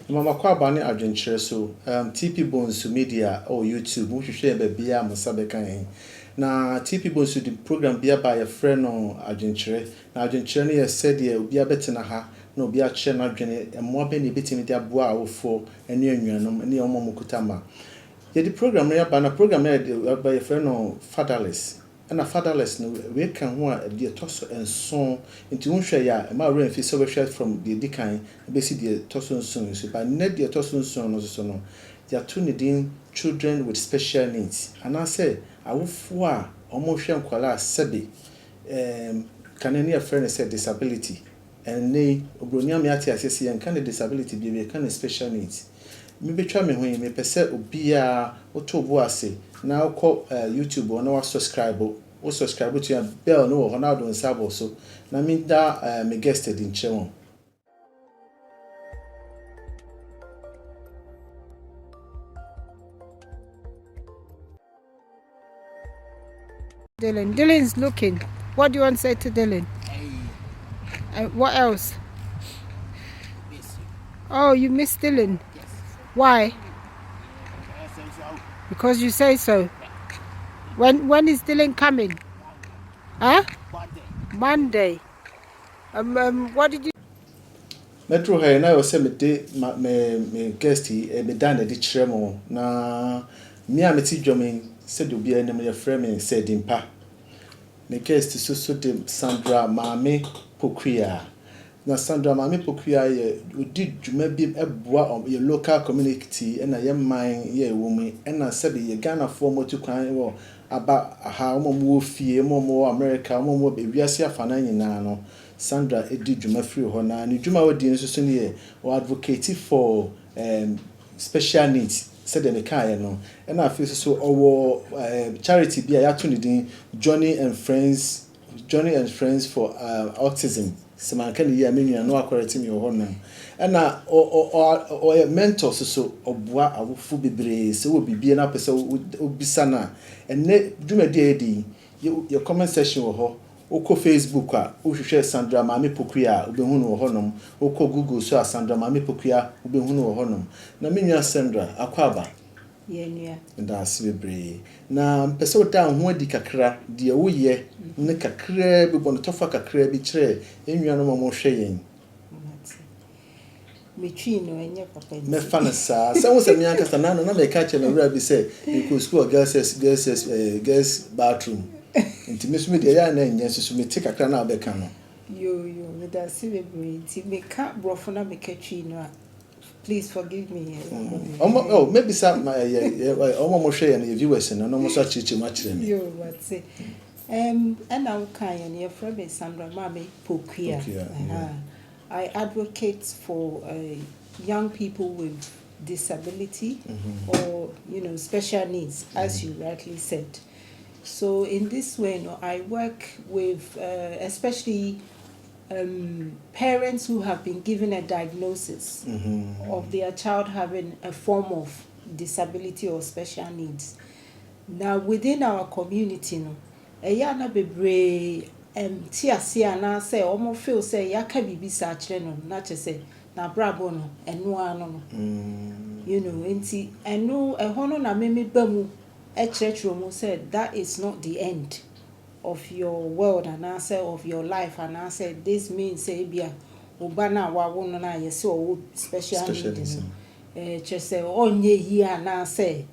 Mama Kwaba ne adwenkyerɛ so TP Bones Media or YouTube wo hwehwɛ ba bia masabe kan na TP Bones di program bia ba your friend no adwenkyerɛ na adwenkyerɛ no yɛ said obi abetena ha na obi akyerɛ na adwene emmoa be ne betimi de aboa awofo ene anuanom ne omomukuta ma ye di program no ya ba na program no ba your friend no Fatherless and a Fatherless no we can ho a de toso enso nti wonhwɛ ya ma rain fi so we from the dikan be see the toso enso so ba net the toso enso no so no they are two needing children with special needs and I say awofo a omo hwɛ nkwala sebe can any friend say disability and ne obronia me ati asese yan kan disability be kan special needs me betwa me ho me pese obi a otobo ase na uko YouTube or no subscribe to your bell no or now don't sabo so na me da me guested in chemo Dylan's looking. What do you want to say to Dylan? What else? Oh, you miss Dylan? Yes. Why? Because you say so. When is Dylan coming? Huh? Monday. What did you? Metro here na say me guest me dan de kyeremo na me a meti dwomen said obi anem ye frame me said impa me guest so de Sandra Mame Pokuya na Sandra Mame Pokuya ye odi dwuma bi eboa ye local community na ye man ye woman na said ye Ghana for motu kwan wo aba ha omo fie omo America omo be wiase afana nyina no Sandra edi dwuma free ho na ni dwuma wodi nso so ne o advocate for special needs said the kai no and I feel so owo charity bi ya to din Johnny and Friends for autism semanka ne ya menua no akoreti me ho no na o mentor so oboa awofo bebre se wo bibie na pese obisa na enne dwuma di edi your comment section wo ho oko Facebook a ohwehwe Sandra Mame Pokuya obehu no honom oko Google so Sandra Mame Pokuya obehu no honom na menua Sandra akwaba Yeah. nda asibebre na mpese oda ho adi kakra de wo ye ne kakra bi bono tofa kakra bi kire enua no mo hwe yen Me twi no enye papa me fa na sa wo se me ankasa na me ka che na wura bi se e school girls bathroom nti me so me de ya na enye so me te kakra na obeka no yo me da asibebre nti me ka brofo na me ka twi no a please forgive me. Maybe some my almost share and viewers and no such much. You what say? And now can your friend Sandra Mame Pokuya. I advocate for young people with disability or special needs, as you rightly said. So in this way, I work with especially parents who have been given a diagnosis of their child having a form of disability or special needs. Now within our community, na bebre tiasia na say omo feel say yaka bibi sa kire no na che say na brabo no eno ano no enti eno ehon no na meme bamu e kire mu said that is not the end of your world and answer of your life and answer this means say bia oba na wa wo no na ye say o special needs just say onye here na say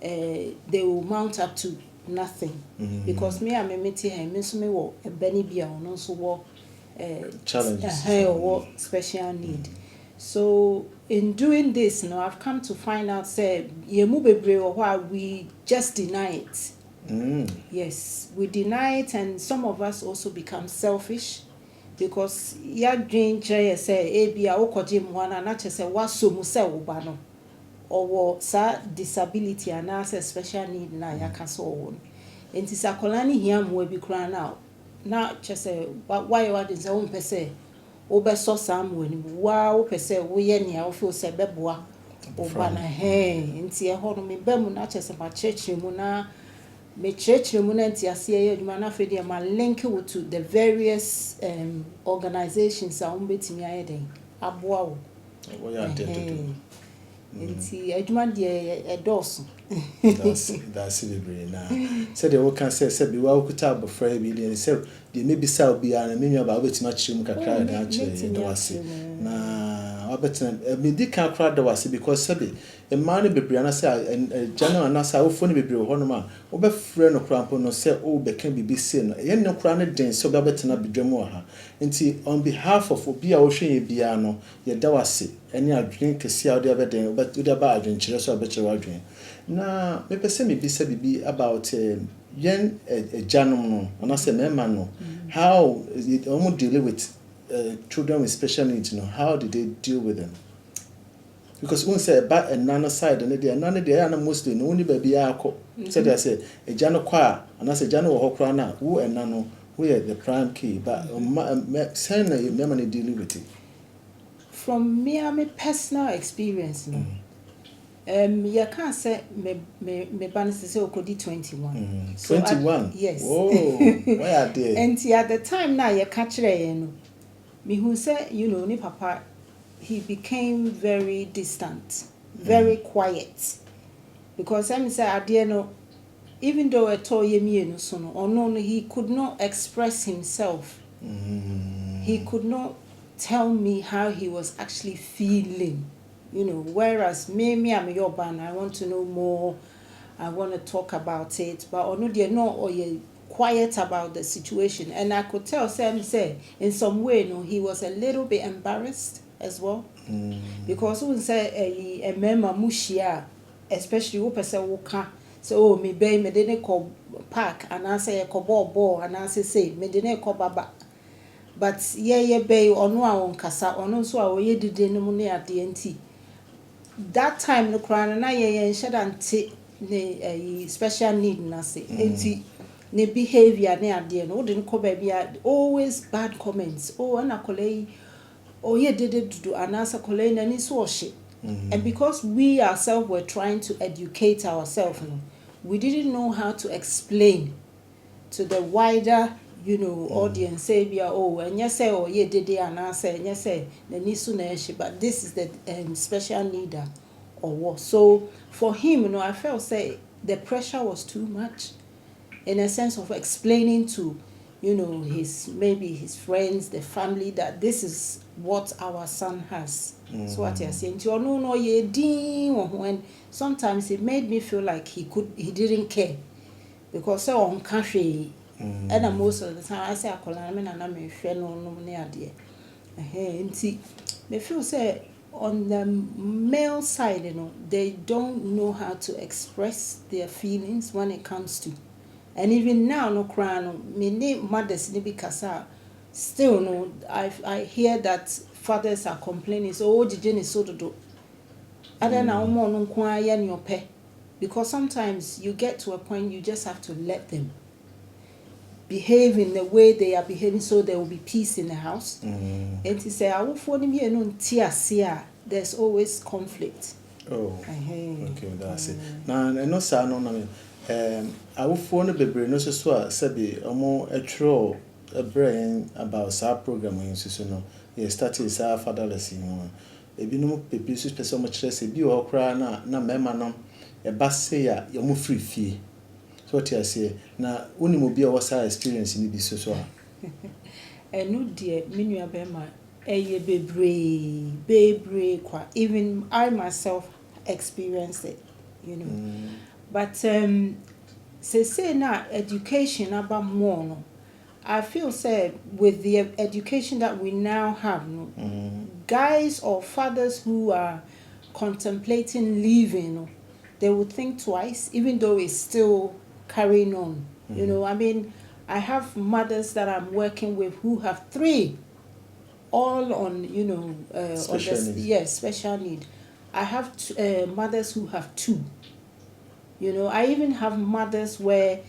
they will mount up to nothing because me am meeting him me so me wo e bani bia ono so wo challenges or special need. So in doing this I've come to find out say ye mu bebre why we just deny it. Yes, we deny it, and some of us also become selfish because ya dream say ebia okoje mwana na chese waso mu se oba no or sa disability and as a special need na yaka so won enti sakolani hia mu bi kra na chese why what is own pese obeso sam wani wa o pese wo ye ne a wo feel se beboa oba na enti e ho no me bamu na chese ma church mu na me church mu na nti ase ye adwuma na fe de ma link to the various organizations a umbetimi ayeden aboa wo What you intend to do? Nti adwuma de edoso. That's it na. Said the work can say be wa okuta abofra bi dey say dey maybe say obi an me nwa ba obetima chirim kakra na ache do wase. Na obetina me di kan kra do wase because sabi e man bebre na say general na say ofo ne bebre ho no ma obefre no krampo no say o be kan bibi say no ye ne kra ne den so obetina bidwam ha. Nti on behalf of obi a wo hwe bia no ye da wase eni adwen kesi a wo dey abeden obetudi ba adwen kire so obekire adwen. Na me pese me bisa bibi about yen janom no ona say mema no how almost deal with children with special needs, you know, how did they deal with them? Because when say about another side and they are mostly no only baby akọ said I say a jano kwa and I say jano wo hokra na who and nano who are the prime key but say na me dealing with it. From me personal experience no. You can't say me balance say okodi 21. So 21. Yes. Oh, why are they? And at the time now you catch no. Me who say you know ni papa he became very distant, very quiet. Because I say ade no even though I told you no so no or no he could not express himself. He could not tell me how he was actually feeling. You know, whereas I'm your ban, I want to know more, I want to talk about it, but or no, they're not or you're quiet about the situation. And I could tell Sam say in some way, no, he was a little bit embarrassed as well. Because when say a member mushia, especially who person woka, so oh me bay me didn't call park and I say a ball and I say me didn't call baba. But yeah bay or no on kasa or no so ye did no money at the NT. That time no cry na ye nhyɛ ne special need na say enti ne behavior ne ade no wode nko ba bia always bad comments na kolei ye did do anasa kolei na ni so ohye. And because we ourselves were trying to educate ourselves no we didn't know how to explain to the wider audience say bia and you say ye did anasa and you say na ni so na ehye but this is the special needer or what. So for him I felt say the pressure was too much in a sense of explaining to his friends, the family that this is what our son has. So what you're saying to no ye din when sometimes it made me feel like he didn't care because so on country and most of the time I say akola me na me hwe no ne ade enti me feel say on the male side they don't know how to express their feelings when it comes to, and even now no cry no me mothers ni bikasa still no I hear that fathers are complaining so did so do other na omo no nko aya ne ope because sometimes you get to a point you just have to let them behave in the way they are behaving so there will be peace in the house. And to say awofo ni me no ntiase there's always conflict. Okay, that's it. Now no sa no na me awofo no bebre no so a sabi omo etro a brain about sa program in so no ye started sa fatherless no ebi no pepe so person mo kire se bi o kra na mema no e ba se ya yo mo free fie. So what you say na uni mo bia wasa experience ni bi so a enu de me nua be ma eye bebre kwa even I myself experienced it but say na education about more no I feel say with the education that we now have guys or fathers who are contemplating leaving they would think twice even though it's still carrying on. I mean I have mothers that I'm working with who have 3 all on special need. I have mothers who have 2. I even have mothers where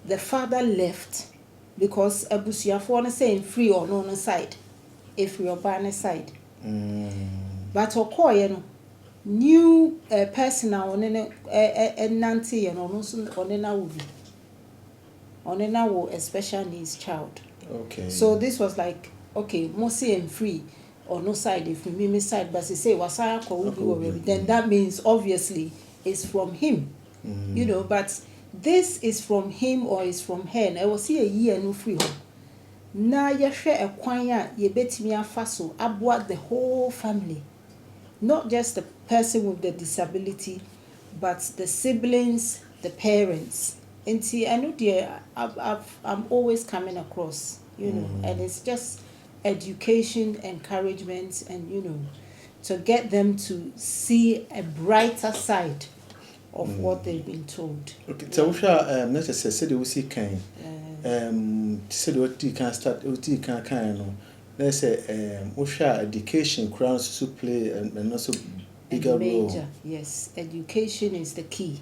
the father left because abusuafo na saying free or no side if we are by side but okoye new personal on nanti on a special needs child. Okay. So this was like okay, mostly and free. or no side if me side but say wasaya ko will be then that means obviously it's from him. You know, but this is from him or is from her. I will see a year no free home. Na yehwe ekwan a ye betimi afa so aboa the whole family, not just the person with the disability but the siblings, the parents. And see, I know I'm always coming across, you know, and it's just education, encouragement, and you know, to get them to see a brighter side of what they've been told. Okay, so we shall necessarily we see kind. Said what you can start, what you can no. Let's say we shall education crowns to play and also bigger role. Yes, education is the key.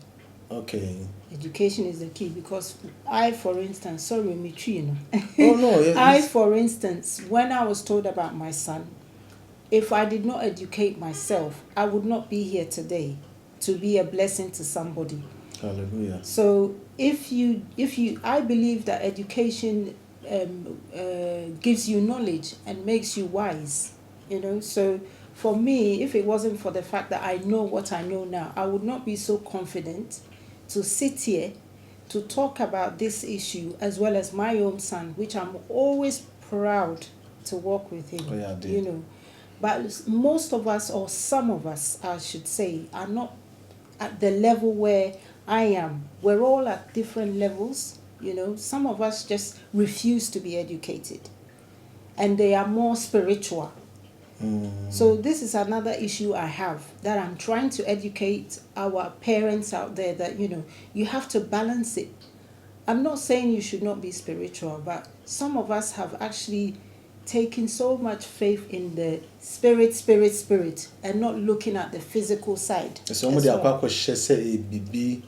Okay. Education is the key because I, for instance, sorry, me you know. Oh no. Yes, I, for instance, when I was told about my son, if I did not educate myself, I would not be here today to be a blessing to somebody. Hallelujah. So if you, I believe that education gives you knowledge and makes you wise, you know. So for me, if it wasn't for the fact that I know what I know now, I would not be so confident to sit here to talk about this issue as well as my own son, which I'm always proud to work with him. Oh, yeah, you know. But most of us, or some of us, I should say, are not at the level where I am. We're all at different levels, you know. Some of us just refuse to be educated, and they are more spiritual. So this is another issue I have, that I'm trying to educate our parents out there that, you know, you have to balance it. I'm not saying you should not be spiritual, but some of us have actually taken so much faith in the spirit, and not looking at the physical side. Somebody akwa say bibi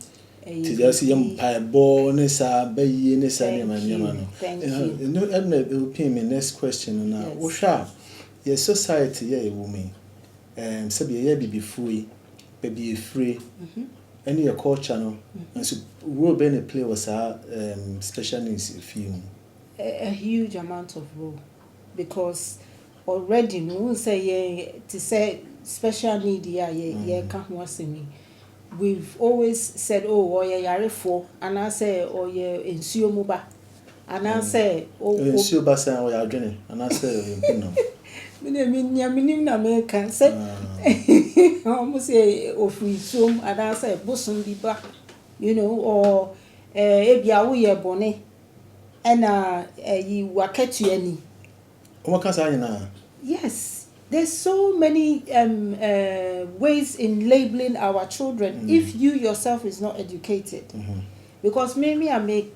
ti just yam paibo ne sa bayi ne sa ne manyama no. Thank you. No, my next question na wo hwa your society yeah a woman sabi yeah bibi fui baby free any your culture no and so role be ne play was special needs film a huge amount of role, because already no say to say special need can me. We've always said, oh, or yarefo, and I say, oh, ensuo muba, and I say, oh, ensuo basa or adwene, and I say, na American say, almost say, of free soom, and I say, bosom biba, you know, or ebia we bone, and ye waketu any. What can say na? Yes. There's so many ways in labeling our children if you yourself is not educated. Because maybe I've been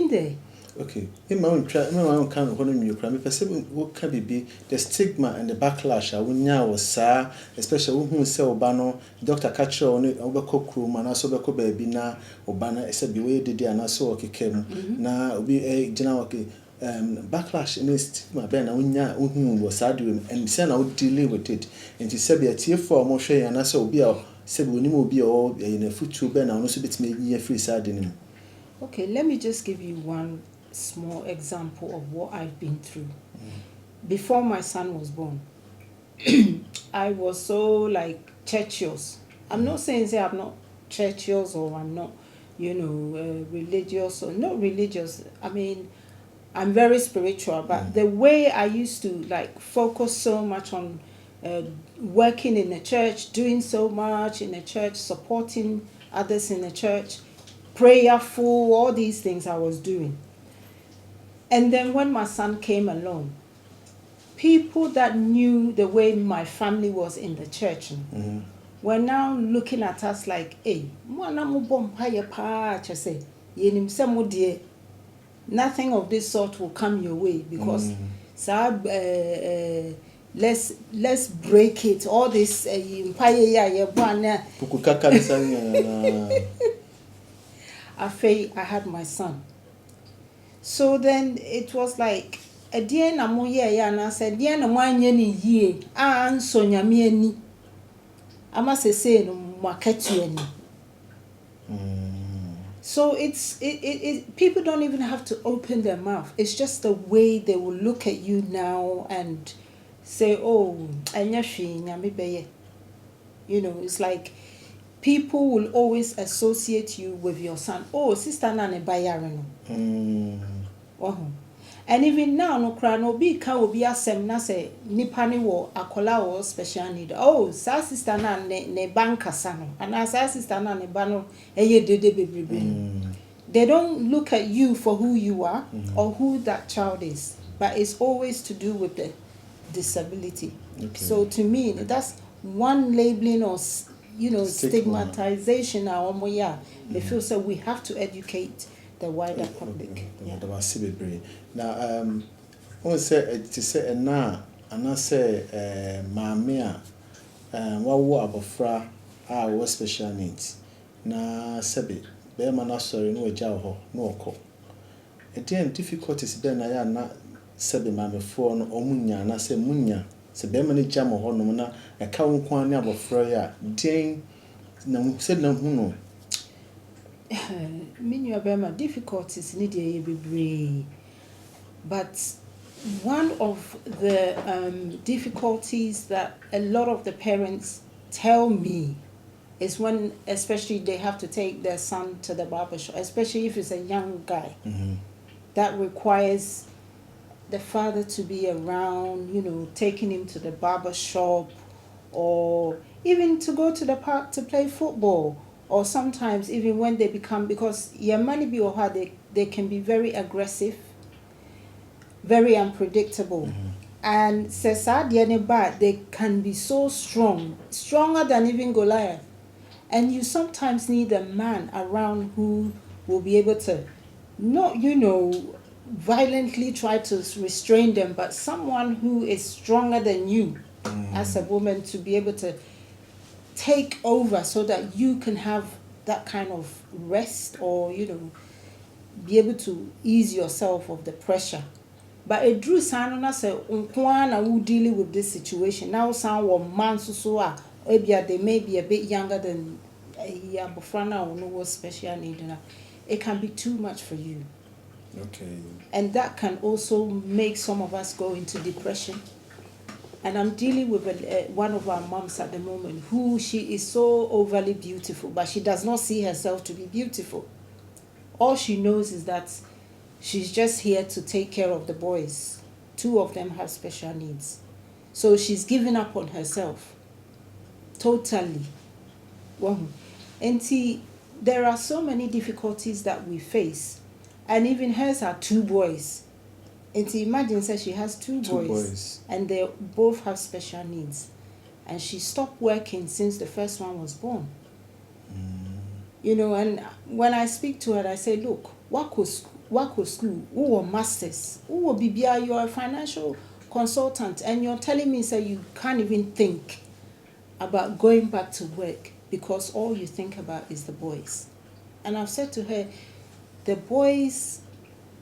there. Okay. In my own kind of one you cry. What can be the stigma and the backlash? I will now sir, especially who sell Obano, Dr. Catcher on it, Obako Crew, and also Bako baby na Obana, except the way they did and I saw came. Now be a general backlash in stigma ben unya was sad and sen I would deal with it. And to say a tier for more share and I saw be a said we will be all in a foot tube and also bit maybe a free side in him. Okay, let me just give you one small example of what I've been through. Before my son was born, I was so like churchios. I'm not saying say I'm not churchios or I'm not, you know, religious or not religious. I mean, I'm very spiritual, but the way I used to like focus so much on working in the church, doing so much in the church, supporting others in the church, prayerful, all these things I was doing. And then when my son came along, people that knew the way my family was in the church were now looking at us like, hey, nothing of this sort will come your way because let's break it. All this I had my son. So then it was like a dear na and I said, dear na ni ye so nyame ani. I must say no market you any. So people don't even have to open their mouth. It's just the way they will look at you now and say, oh, you know, it's like people will always associate you with your son. Oh, sister na ne bayare no. And even now, no cry no be can be asem na say nipa ni wo akola wo special need. Oh, sa sister na ne banka sa no. And sa sister na ne ba no eye dede bebrebe. They don't look at you for who you are or who that child is, but it's always to do with the disability. Okay. So to me, that's one labeling or stigmatization. They feel so we have to educate the wider public. Now, I say to say na and say mamia what abofra was special needs na sebi be man sorry no eja ho no oko again difficulties be na ya na sebi mamefo no omunya na se munya se be man eja mo ho no na e ka won ne abofra ya den na se na hu no many of them difficulties need be, but one of the difficulties that a lot of the parents tell me is when especially they have to take their son to the barber shop, especially if it's a young guy. That requires the father to be around, you know, taking him to the barber shop or even to go to the park to play football. Or sometimes even when they become, because your money be or hard, they can be very aggressive, very unpredictable. And they can be so strong, stronger than even Goliath. And you sometimes need a man around who will be able to not, you know, violently try to restrain them, but someone who is stronger than you as a woman to be able to take over so that you can have that kind of rest or, you know, be able to ease yourself of the pressure. But it drew Sanona say unkwana who dealing with this situation. Now sound one man so they may be a bit younger than Bofrana or no special need. It can be too much for you. Okay. And that can also make some of us go into depression. And I'm dealing with one of our moms at the moment who she is so overly beautiful, but she does not see herself to be beautiful. All she knows is that she's just here to take care of the boys. 2 of them have special needs. So she's given up on herself. Totally. And see, there are so many difficulties that we face. And even hers are 2 boys. And to imagine that she has 2 boys and they both have special needs. And she stopped working since the first one was born. You know, and when I speak to her, I say, look, what could school? Who are masters? Who will be you're a financial consultant and you're telling me that you can't even think about going back to work because all you think about is the boys. And I've said to her, the boys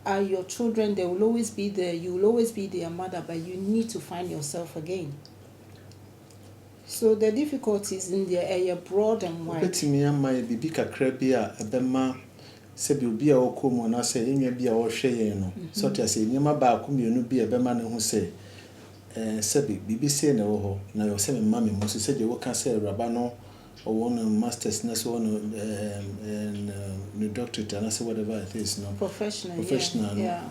are your children, they will always be there, you will always be their mother, but you need to find yourself again. So the difficulties in there are broad and wide. But me and my baby crabia, a bema, Sebi be a okum when I say, in be a share, no. So to say, near my back, you be a beman who say, Sebi, BBC no, now you're saying, Mammy, most said you can say Rabano or one master's nurse, one and doctorate, and I say whatever it is, no professional, yeah.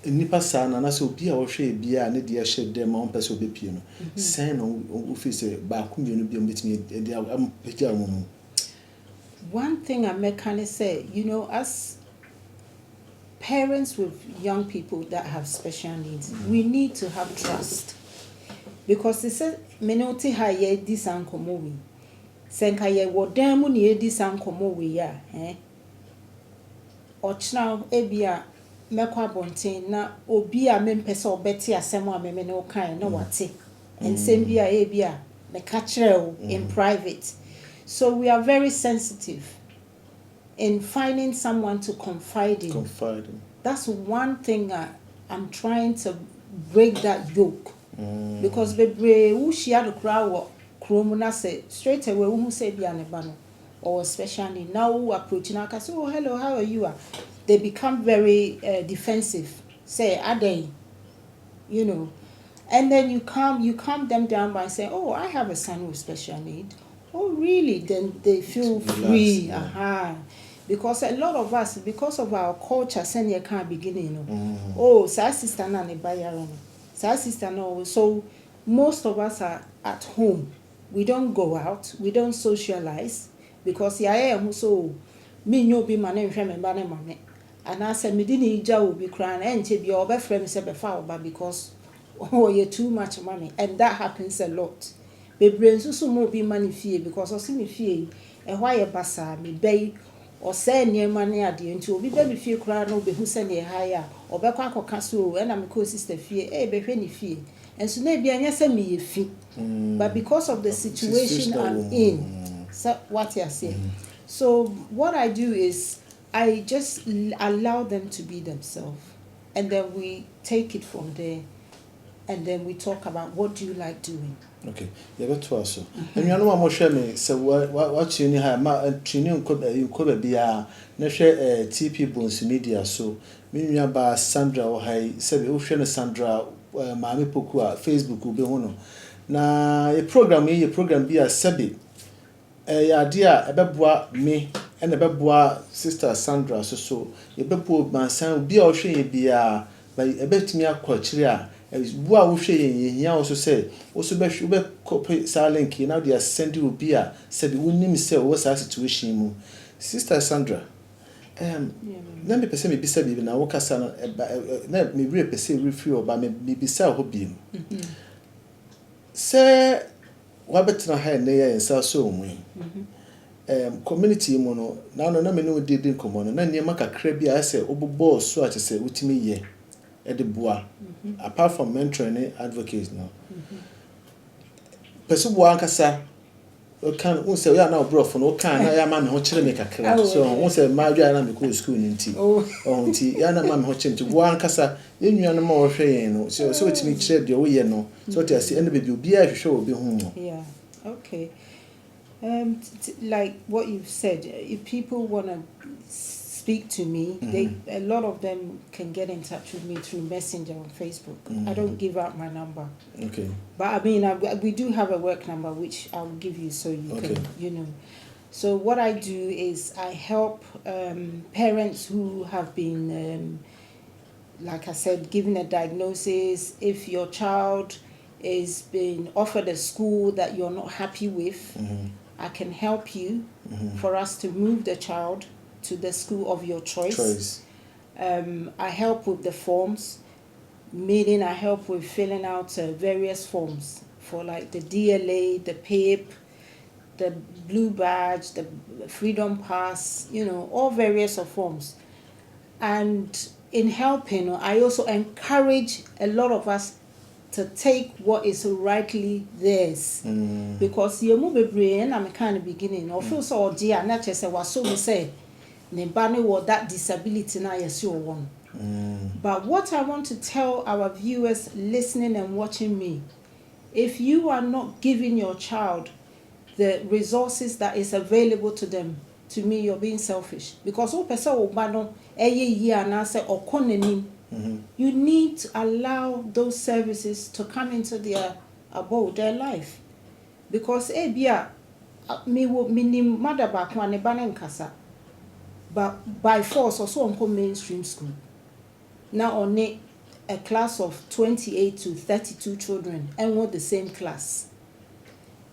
Nipa sana na so bia wo hwe bia ne de hye dem on pese obepie no sen no office ba ku mienu bia mbetimi de am pejia mo. One thing I can say, you know, as parents with young people that have special needs, we need to have trust. Because they say menoti ha ye di san komo wi. Senka ye wo dan mu ne di san komo wi ya, ochna ebia mekwa bonten na obi a mempese obeti asem a meme ne okan na wate ensem bia e bia me ka kire in private. So we are very sensitive in finding someone to confide in. That's one thing I'm trying to break that yoke. Because bebre wo shia do kra wo kromu na say straight away wo say bia ne ba no or special need. Now who approach now can say, oh hello, how are you? They become very defensive. Say, are they? You know. And then you calm them down by saying, oh, I have a son with special need. Oh really? Then they feel free. Yeah. Because a lot of us, because of our culture, send you can't beginning. Oh, so sister na ne bayaro. So sister no. So most of us are at home. We don't go out. We don't socialize because so me nyo be man nhwe me ba ne mame. And I said me didn't ija obi kran enche bi oba frame se be fa oba because oh you too much money, and that happens a lot. Bebre nso so mo be money fie because o se me fie e hwa ye basa me bay or say near money at the end to be baby fie kra no be hu se ne higher or be kwa koka so and am ko sister fie e be hwe ni fie and so na bia nya se me ye fi but because of the situation I'm in so what you say so what I do is I just allow them to be themselves and then we take it from there and then we talk about what do you like doing. Okay, you got to also. And you know what more me so what you have ma training ko be a na hwe TP Bones Media so me nua ba Sandra o hai se be o hwe no Sandra maame poku a Facebook be ho no na e program bi a sebe ya de a ebeboa me and ebeboa sister Sandra so e bebo mansan bi a o hwe ye bia ba ebetimi akwa a bua wo hwe yehia wo so say wo so be copy link now they are send you be a say be wonim say wo sa situation mu sister Sandra na me pese me bisa bi na wo kasa na me re pese refree oba me bisa ho bi mu say wa betra ha na ye nsa so mu community mu no na me no didi nkomo no na niam kakra bi a say obobo so a say utimi ye edeboa apart from mentoring and advocates no person bo ankasa can who say ya na obrofo no can na ya ma me ho kire me kakra so who say ma dwa na me ko school ni nti nti ya na ma me ho kire nti bo ankasa enua no ma wo hwe yen no so otimi kire de wo ye no so to say ene be bi obi a hwehwe obi hu no yeah okay like what you've said, if people want to speak to me, a lot of them can get in touch with me through Messenger on Facebook. I don't give out my number. Okay. But I mean, we do have a work number which I'll give you so you can, you know. So what I do is I help parents who have been, like I said, given a diagnosis. If your child is being offered a school that you're not happy with, I can help you for us to move the child to the school of your choice. I help with the forms, meaning I help with filling out various forms for like the DLA, the PAPE, the blue badge, the freedom pass, you know, all various of forms. And in helping, I also encourage a lot of us to take what is rightly theirs. Because you move a brain, I'm kind of beginning, or feel so dear, not just what so we say, Nebani what that disability now is your one. But what I want to tell our viewers listening and watching me, if you are not giving your child the resources that is available to them, to me you're being selfish. Because all person will bano year and answer or konenim. You need to allow those services to come into their abode, their life. Because bia me wo minim mother back one banen kasa. But by force also on mainstream school. Now on a class of 28 to 32 children and want the same class.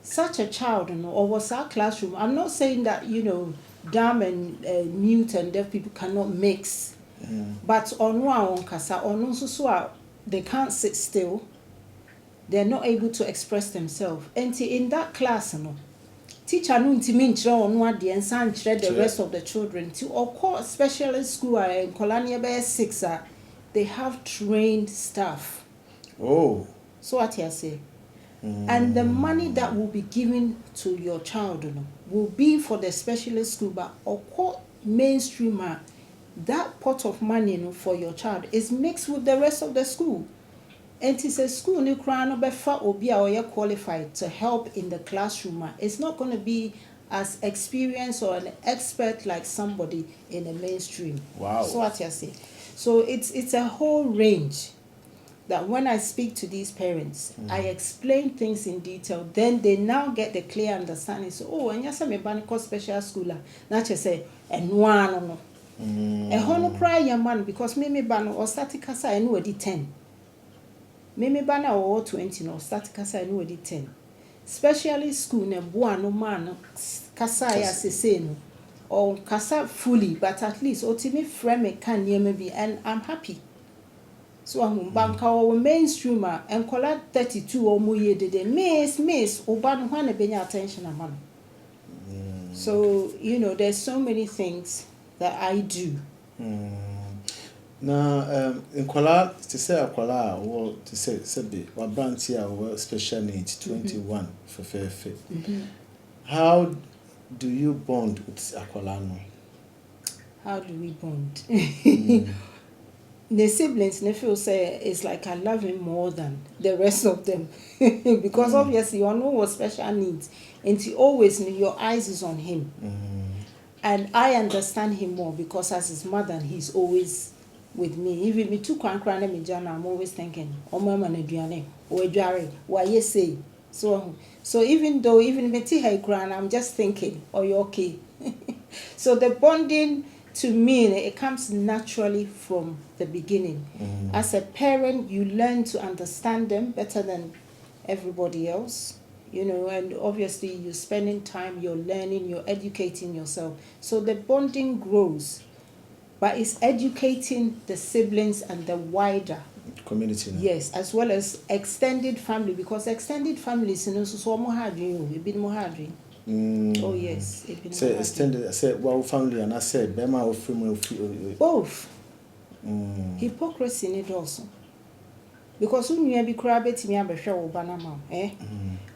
Such a child, you know, or was our classroom. I'm not saying that, you know, dumb and mute and deaf people cannot mix. But on one kasa on so they can't sit still. They're not able to express themselves. And in that class, you know, teacher no intimate on what the and the rest of the children to or call specialist school in Colonia Bay 6 they have trained staff. Oh. So what you say? And the money that will be given to your child, you know, will be for the specialist school, but or call mainstream. That pot of money, you know, for your child is mixed with the rest of the school. And it's a school you crown or be qualified to help in the classroom. It's not going to be as experienced or an expert like somebody in the mainstream. Wow. So what you say. So it's a whole range that when I speak to these parents, I explain things in detail. Then they now get the clear understanding. So, oh, and yes, I'm a banco special schooler. Not just say, and one no. A hono cry young man because me ban or static casa I know the 10. Me ban or 20 no static casa I know the 10. Especially school ne no man casa ya se no. Or casa fully, but at least ultimate frame me can near me be, and I'm happy. So I'm banka or mainstream and collect 32 or more year de miss oban one a benya attention a man. So there's so many things that I do. Na nkwala to say akwala or to say be wa branch here or special needs 21 for fair. How do you bond with akwala no? How do we bond? The siblings feel say it's like I love him more than the rest of them because obviously you know what special needs and he always your eyes is on him. And I understand him more because as his mother he's always with me. Even me too crying me jana, I'm always thinking, oh mama na duane, or jare, why you say. So even though me tea crying, I'm just thinking, oh you okay. So the bonding to me, it comes naturally from the beginning. As a parent, you learn to understand them better than everybody else, and obviously you're spending time, you're learning, you're educating yourself. So the bonding grows, but it's educating the siblings and the wider community. Yes, as well as extended family, because extended families, so more hard a bit more hard. Oh yes, say extended. I said, well, family, and I said, Bema or free. Both. Hypocrisy in it also. Because when you be crabby, me a show banana,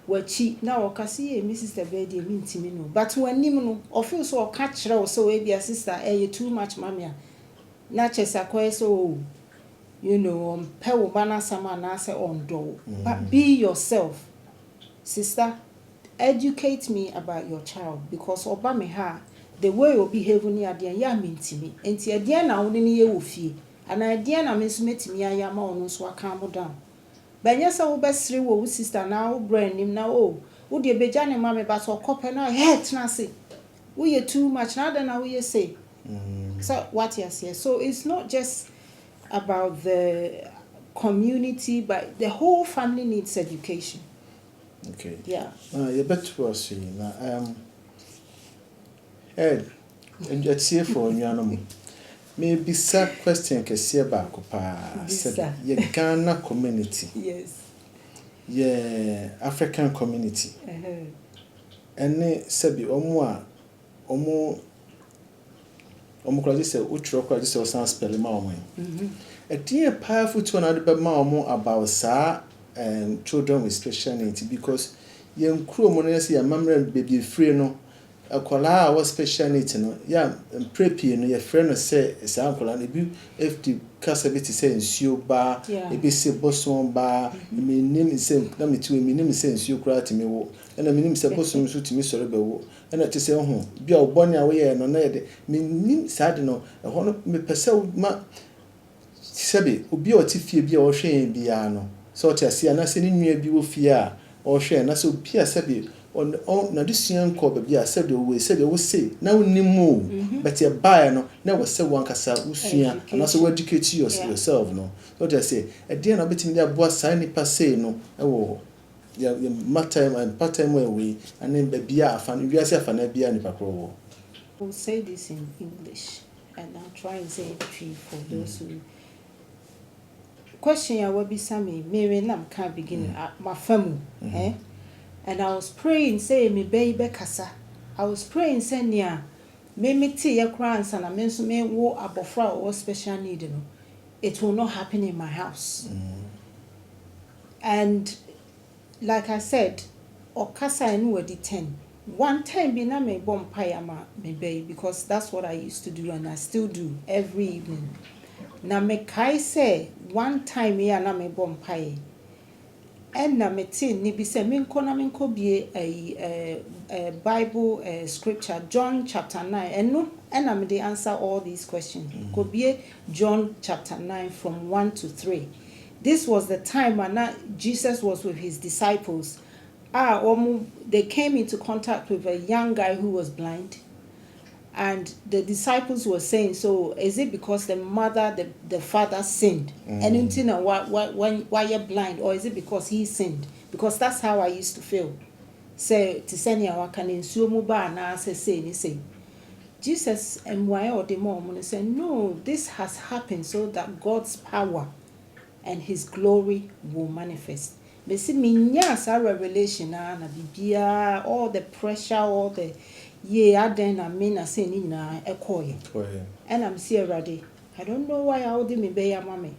Well, cheap now, or see Mrs. the baby mean to me no. But when Nimno or feel so catch her so a dear sister, you too much, mamma. Natchez a so, pell banana some answer on door. But be yourself, sister. Educate me about your child because Obama ha the way you behave when you are there mean to me. And the idea now only ye will fee. And idea na miss me to me I am on so I calm down. But yes, I will best three wo sister now brain him now oh. Would you be Johnny mammy but or copper now head Nancy. We are too much now than we say. So what you say? So it's not just about the community, but the whole family needs education. Okay. Yeah. You bet was saying Ed, and you're here for your maybe sir question can see about said your Ghana community. Yes. Yeah, African community. And sabi omo kwa say utro kwa say o san spell ma omo. A dear powerful to another be about sa children with special needs because young crew money mamma baby free no akwala was special needs no ya preppy no your friend say sa akwala na bi if the casabiti say nsuo ba e be say boson ba me nim say na me tu me nim say nsuo kura timi wo na me nim say boson so timi sore be wo na te say ho bia obone a wo ye no na ye de me nim sad no e ho no me pese ma sebe obi a otifie bia o hwe bia no so to asia na se ni nua bi wo fie a o hwe na so obi a sebe on na disuan ko bia sebe wo say na wonimu but e buy no na wo say wan kasa usua na so educate yourself no so to say e dey na betimi dey boa sai ni passe no e wo ya matter and part-time way and then bia afan wi ase afan bia ni pakro wo. We'll say this in English and I'll try and say it for those who question ya will be some Mary Nam can't begin at my family. And I was praying, say me baby kasa. I was praying, say near me tea your crowns and I mention me war abofra or special need. It will not happen in my house. And like I said, or kasa I knew the 10. One time be na me bomb payama me baby because that's what I used to do and I still do every evening. Na me kai say one time ya na me bomb pay. And na meti ni bi se minko bie a Bible scripture John chapter 9 and no and na me dey answer all these questions. Ko bie John chapter 9 from 1 to 3. This was the time when Jesus was with his disciples. They came into contact with a young guy who was blind. And the disciples were saying, so is it because the mother, the father sinned? And until now, why you're blind? Or is it because he sinned? Because that's how I used to feel. Say, to send you a can in Sumuba and I say, Jesus and why or the mom and say, no, this has happened so that God's power and his glory will manifest. But see, me our revelation na bibia, all the pressure, all the aden na me na say ni na ekoye. And I'm see already. I don't know why I would me be ya mommy.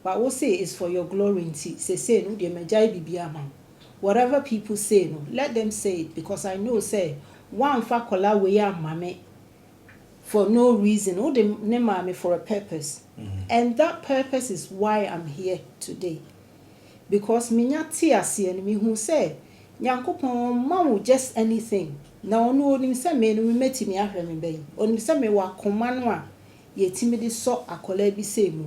But what say is for your glory. Say no, de mejai bibia man. Whatever people say, no, let them say it because I know say one fa kola we ya mame for no reason. Oh, they name me for a purpose. And that purpose is why I'm here today. Because minya tiasi and me who say, Yankopon ma just anything. Na no onim se me no meti me ahwe me bayi. Onim se me wa koma no a yetimi de so akola bi se mu.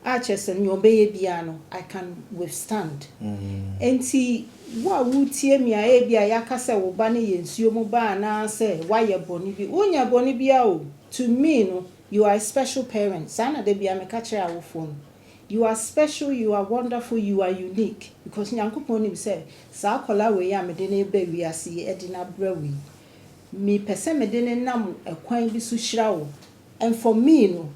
A chese no obeye bia no I can withstand. Enti wa wutie me a bia yaka se wo ba ne yensuo mu ba na se wa ye boni bi. Wonya boni bia o. To me no you are a special parent. Sana de bia me ka kire awofo no. You are special, you are wonderful, you are unique. Because Nyankopon him say, sa akola we ya me de na ebe wiase e de na bra we. Me pese me de nam ekwan bi so hira wo. And for me no,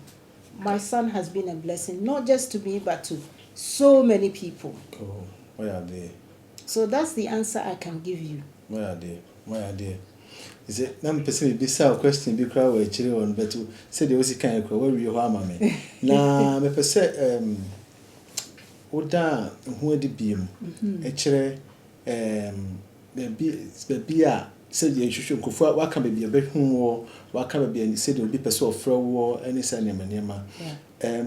my son has been a blessing not just to me but to so many people. Oh, why are they? So that's the answer I can give you. Why are they? Why are they? Is it na mpese be say question bi kra we chire won but say the osi kan kra we wi ho ama me na me pese oda hu edi biem e chire be a say the hwehwe nkofo waka be be hu wo waka be be say the obi pese ofra wo any say nema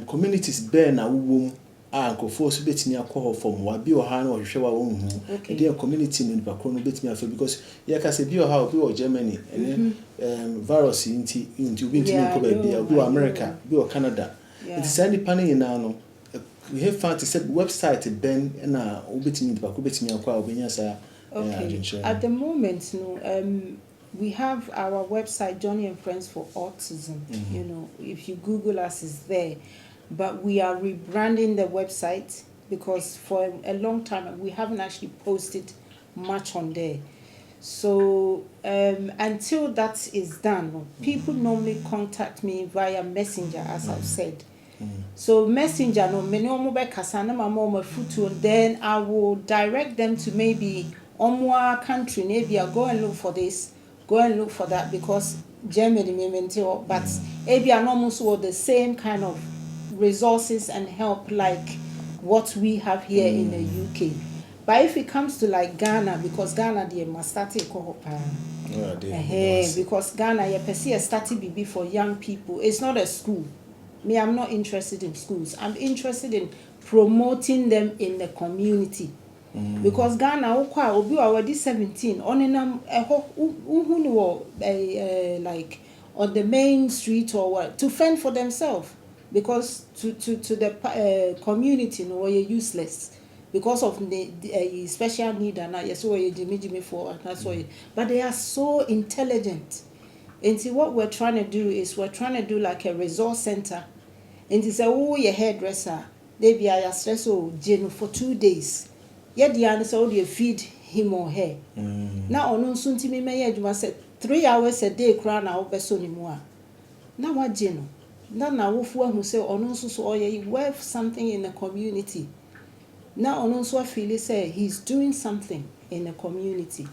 communities be na wo nkofo so betimi akọ from wa bi oha na ohwehwe wa won hu the community ni bakro no betimi afa because ye ka say bi oha obi o Germany virus inti obi ntimi ko ba bi obi o America bi o Canada it is any panel na no we have found to set website ben na obetimi bakro betimi akọ obenya sa. Okay. At the moment, we have our website, Johnny and Friends for Autism. You know, if you Google us, it's there. But we are rebranding the website because for a long time we haven't actually posted much on there. So until that is done, people normally contact me via Messenger, as I've said. So Messenger, no, then I will direct them to maybe Omwa country, maybe I go and look for this, go and look for that because Germany, but maybe I'm almost all the same kind of resources and help like what we have here in the UK. But if it comes to like Ghana, because Ghana they must start because Ghana you perceive starting BB for young people. It's not a school. Me, I'm not interested in schools. I'm interested in promoting them in the community. Because Ghana obi already 17 on like on the main street or what to fend for themselves because to the community no are useless because of the special need and yes we for and that's why but they are so intelligent. And see what we're trying to do is we're trying to do like a resource center and it's your hairdresser they be a stress gym for 2 days. Yet the answer would feed him or her. Now on soon to me may say 3 hours a day crown our best anymore. Now what Jeno? Now who say on so you worth something in the community. Now on also feel say he's doing something in the community.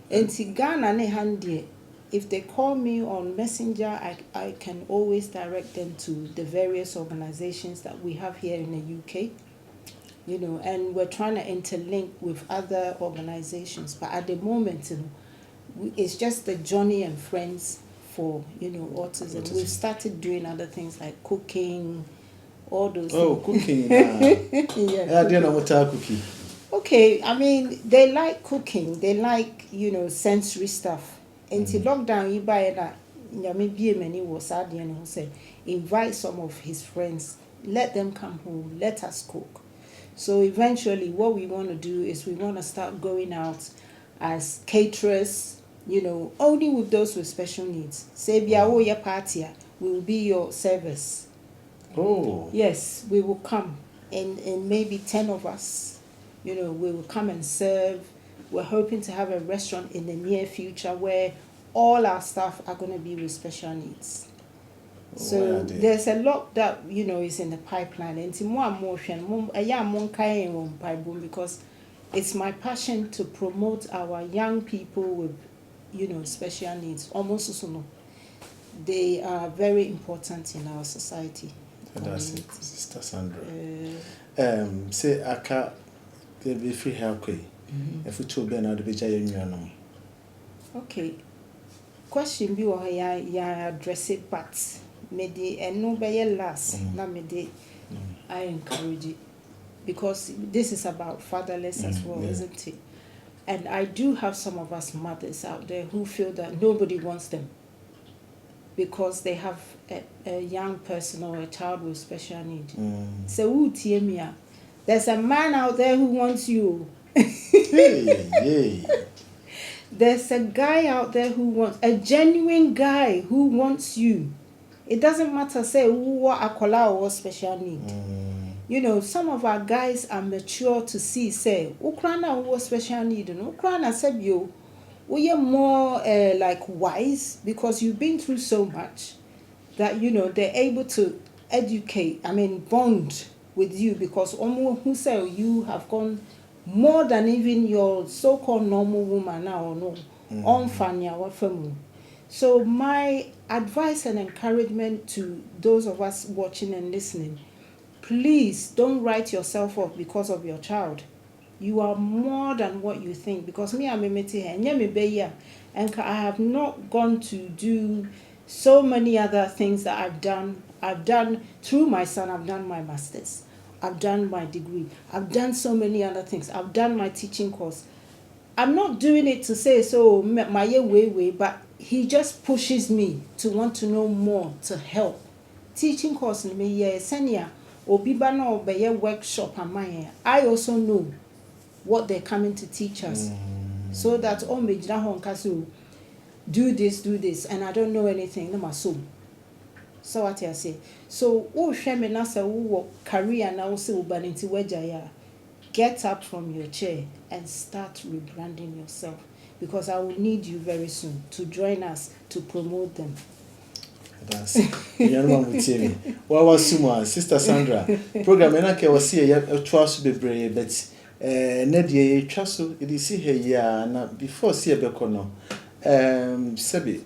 And see Ghana ne handy. If they call me on Messenger, I can always direct them to the various organizations that we have here in the UK. You know, and we're trying to interlink with other organizations. But at the moment, it's just the Johnny and Friends for, autism. We've started doing other things like cooking, all those things. Cooking. Yeah, I didn't know what to cooking. Okay, I mean, they like cooking. They like, sensory stuff. Until lockdown, you buy that. Maybe many was at the end who said, invite some of his friends, let them come home, let us cook. So eventually, what we want to do is we want to start going out as caterers, only with those with special needs. Say, be your party, we will be your service. Oh. Yes, we will come, and maybe 10 of us, we will come and serve. We're hoping to have a restaurant in the near future where all our staff are going to be with special needs. So there's a lot that is in the pipeline, and more because it's my passion to promote our young people with special needs. Almost so they are very important in our society. That's it, Sister Sandra. Say aka be free help if we to be na de be jaye. Okay. Question be or ya address it, but maybe and no be last na me I encourage it because this is about fatherless as well, isn't it? And I do have some of us mothers out there who feel that nobody wants them because they have a young person or a child with special need. So there's a man out there who wants you. Hey. There's a guy out there who wants, a genuine guy who wants you. It doesn't matter, say, who are akola or special need. Some of our guys are mature to see, say, Ukraina who special need, and Ukraina said you, we are more like wise because you've been through so much that, they're able to educate, bond with you because who say you have gone more than even your so-called normal woman now or no. So my advice and encouragement to those of us watching and listening, please don't write yourself off because of your child. You are more than what you think because me I'm a and I have not gone to do so many other things that I've done. I've done through my son, I've done my master's. I've done my degree. I've done so many other things. I've done my teaching course. I'm not doing it to say so my way, but he just pushes me to want to know more, to help. Teaching course in me senior obiba na obeye workshop amaya. I also know what they're coming to teach us. So that all me do this, and I don't know anything. No my soul. So what I say. So shame na say career na say ubaninti wejaya. Get up from your chair and start rebranding yourself because I will need you very soon to join us to promote them. That's it. What was Sister Sandra? Program na ke was here twice be but Nadia Chasso, it is here ya na before see a becono. Sebi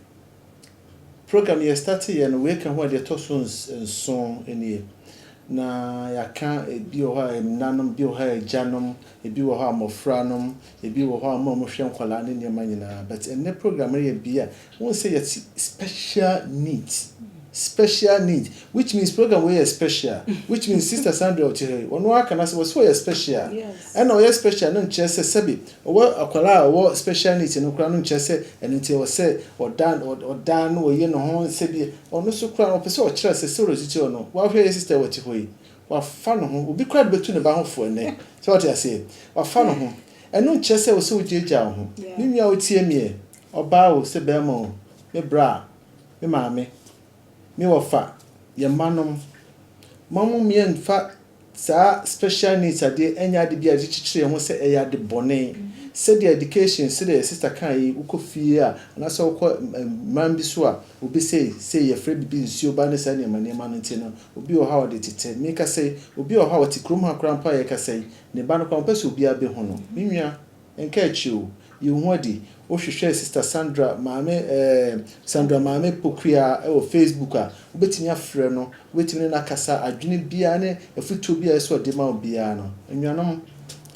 program you started and we can where the tossons and song in here. Na ya kan ebi wo ha nanom bi wo ha janum ebi wo ha mofranom ebi wo ha ma mo hwe nkwala ne ne manyina but in the program here bi a won say yet special need which means program we are special which means Sister Sandra otihe ono aka na say was so special and no special no nche say sebi wo akwala wo special need no kra no nche say eno nti wo say odan wo ye no ho sebi ono so kra no pese o kire say seriousity ono wa hwe sister wo ti hoyi wa fa no ho obi kra betu ne ba ho fo ne so what you say wa fa no ho eno nche say wo so jeja ho ni nua o tie mie oba wo se be mo me bra me maame me wafa ye manom mamu me enfa sa special needs ade enya de bia chichire ho se eya de bone se the education se the sister kan yi ukofie a na so ukọ man bi so a obi say ye free bi nsuo ba ne sa ne manema no nti no obi o ha o de tete me ka say obi o ha o ti krom ha krampa ye ka say ne ba no kwa pese obi abe ho no menua enka achi o ye hu adi o hwehwe Sister Sandra Sandra maame pokuya e o Facebook a obetimi afre no obetimi na kasa adwene bia ne afuto bia so de ma bia no enwanom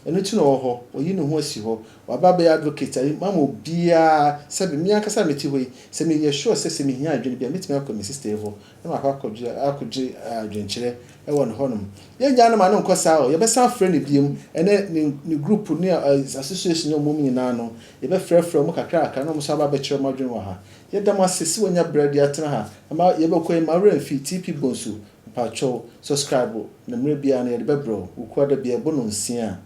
eno ti no ho oyi ne ho asi ho waba be advocate ayi mama obia sabe mi akasa meti ho se me ye sure se me hia adwene bia metimi akọ me sister ho na akọje adwenkyere e won honum ye nya na ma no nkosa o ye be san friend ne biem ene ni group ni association no mum nyina no ye be frefre mo kakra aka no mo so aba be kire mo adwene wa ha ye dam asesi wonya bread ya tena ha ama ye be koyi ma remfi TP bonsu pacho subscribe na mre bia na ye be bro ukwa da bia bono nsia